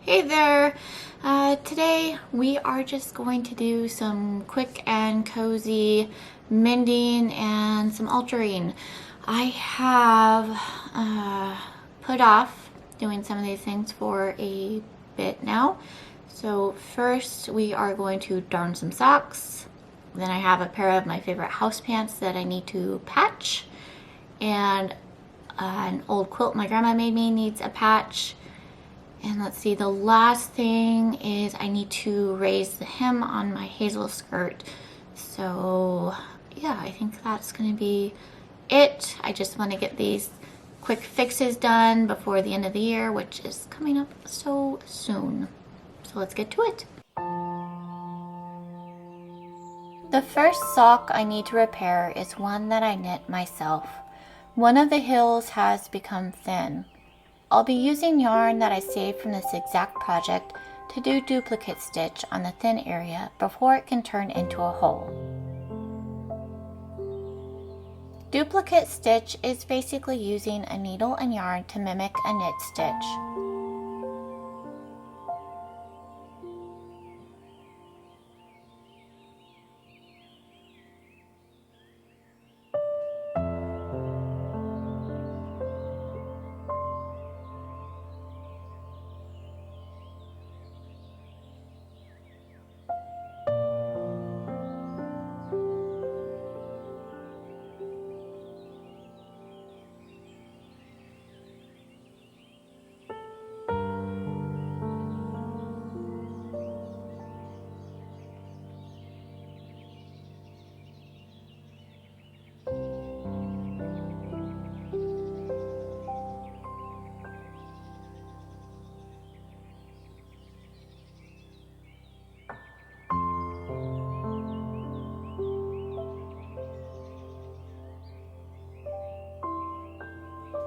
Hey there! Today we are just going to do some quick and cozy mending and some altering. I have put off doing some of these things for a bit now. So first we are going to darn some socks. Then I have a pair of my favorite house pants that I need to patch. And an old quilt my grandma made me needs a patch. And let's see, the last thing is I need to raise the hem on my hazel skirt. So yeah, I think that's gonna be it. I just want to get these quick fixes done before the end of the year, which is coming up so soon. So let's get to it. The first sock I need to repair is one that I knit myself. One of the heels has become thin. I'll be using yarn that I saved from this exact project to do duplicate stitch on the thin area before it can turn into a hole. Duplicate stitch is basically using a needle and yarn to mimic a knit stitch.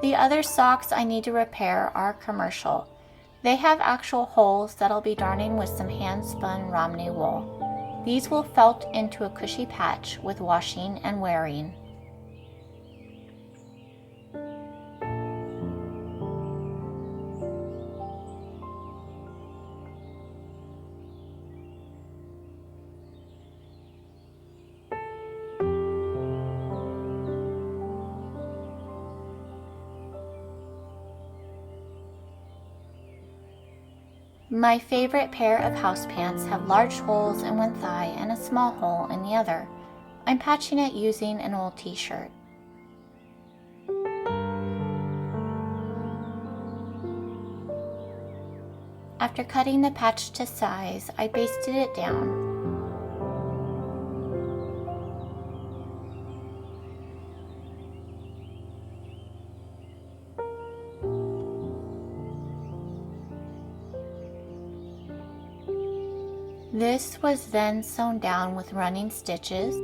The other socks I need to repair are commercial. They have actual holes that I'll be darning with some hand-spun Romney wool. These will felt into a cushy patch with washing and wearing. My favorite pair of house pants have large holes in one thigh and a small hole in the other. I'm patching it using an old t-shirt. After cutting the patch to size, I basted it down. This was then sewn down with running stitches.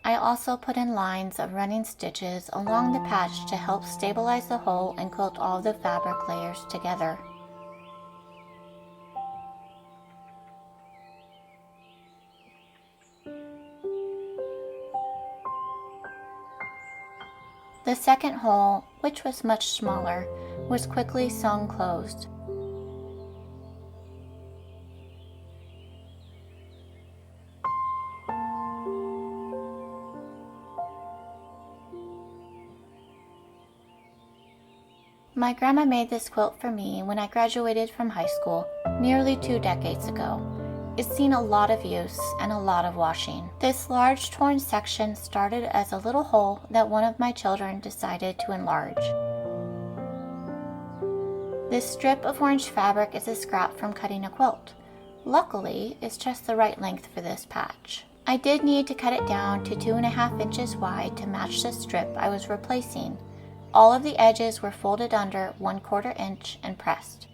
I also put in lines of running stitches along the patch to help stabilize the hole and quilt all the fabric layers together. The second hole, which was much smaller, was quickly sewn closed. My grandma made this quilt for me when I graduated from high school nearly 2 decades ago. It's seen a lot of use and a lot of washing. This large torn section started as a little hole that one of my children decided to enlarge. This strip of orange fabric is a scrap from cutting a quilt. Luckily, it's just the right length for this patch. I did need to cut it down to 2.5 inches wide to match the strip I was replacing. All of the edges were folded under 1/4 inch and pressed.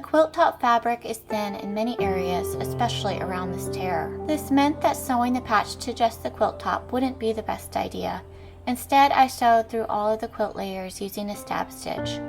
quilt top fabric is thin in many areas, especially around this tear. This meant that sewing the patch to just the quilt top wouldn't be the best idea. Instead, I sewed through all of the quilt layers using a stab stitch.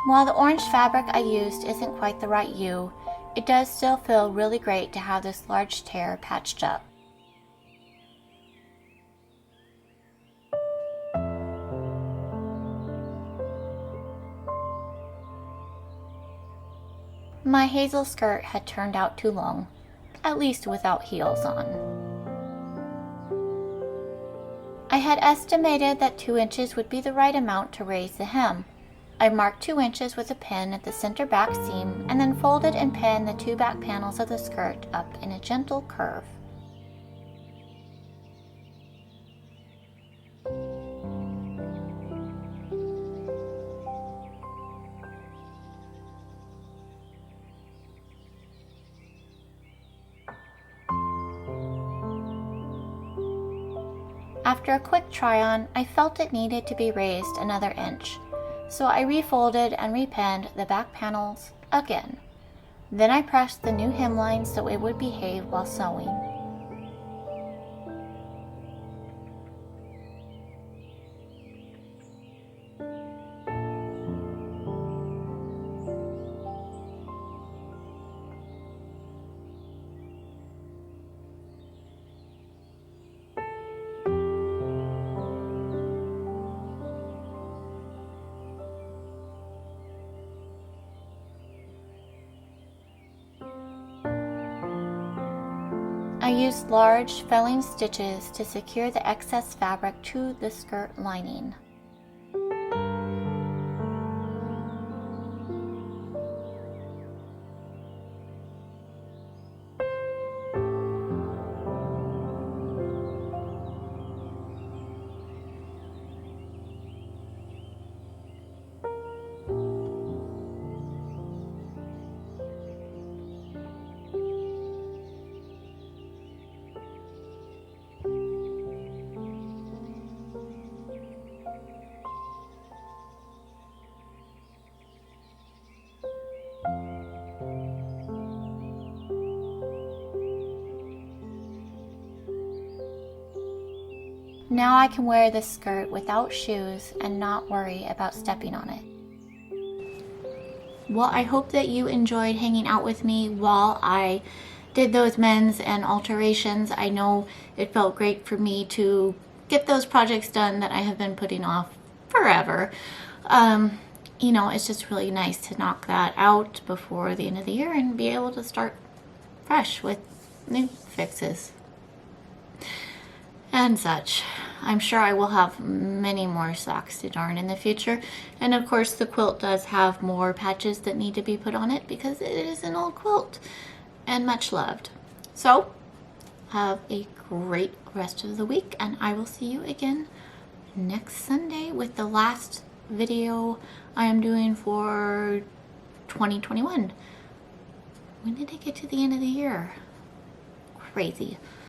While the orange fabric I used isn't quite the right hue, it does still feel really great to have this large tear patched up. My hazel skirt had turned out too long, at least without heels on. I had estimated that 2 inches would be the right amount to raise the hem. I marked 2 inches with a pin at the center back seam and then folded and pinned the 2 back panels of the skirt up in a gentle curve. After a quick try-on, I felt it needed to be raised another inch. So I refolded and repinned the back panels again. Then I pressed the new hemline so it would behave while sewing. I used large felling stitches to secure the excess fabric to the skirt lining. Now I can wear this skirt without shoes and not worry about stepping on it. Well, I hope that you enjoyed hanging out with me while I did those mends and alterations. I know it felt great for me to get those projects done that I have been putting off forever. You know, it's just really nice to knock that out before the end of the year and be able to start fresh with new fixes and such. I'm sure I will have many more socks to darn in the future. And of course the quilt does have more patches that need to be put on it because it is an old quilt and much loved. So have a great rest of the week and I will see you again next Sunday with the last video I am doing for 2021. When did I get to the end of the year? crazy.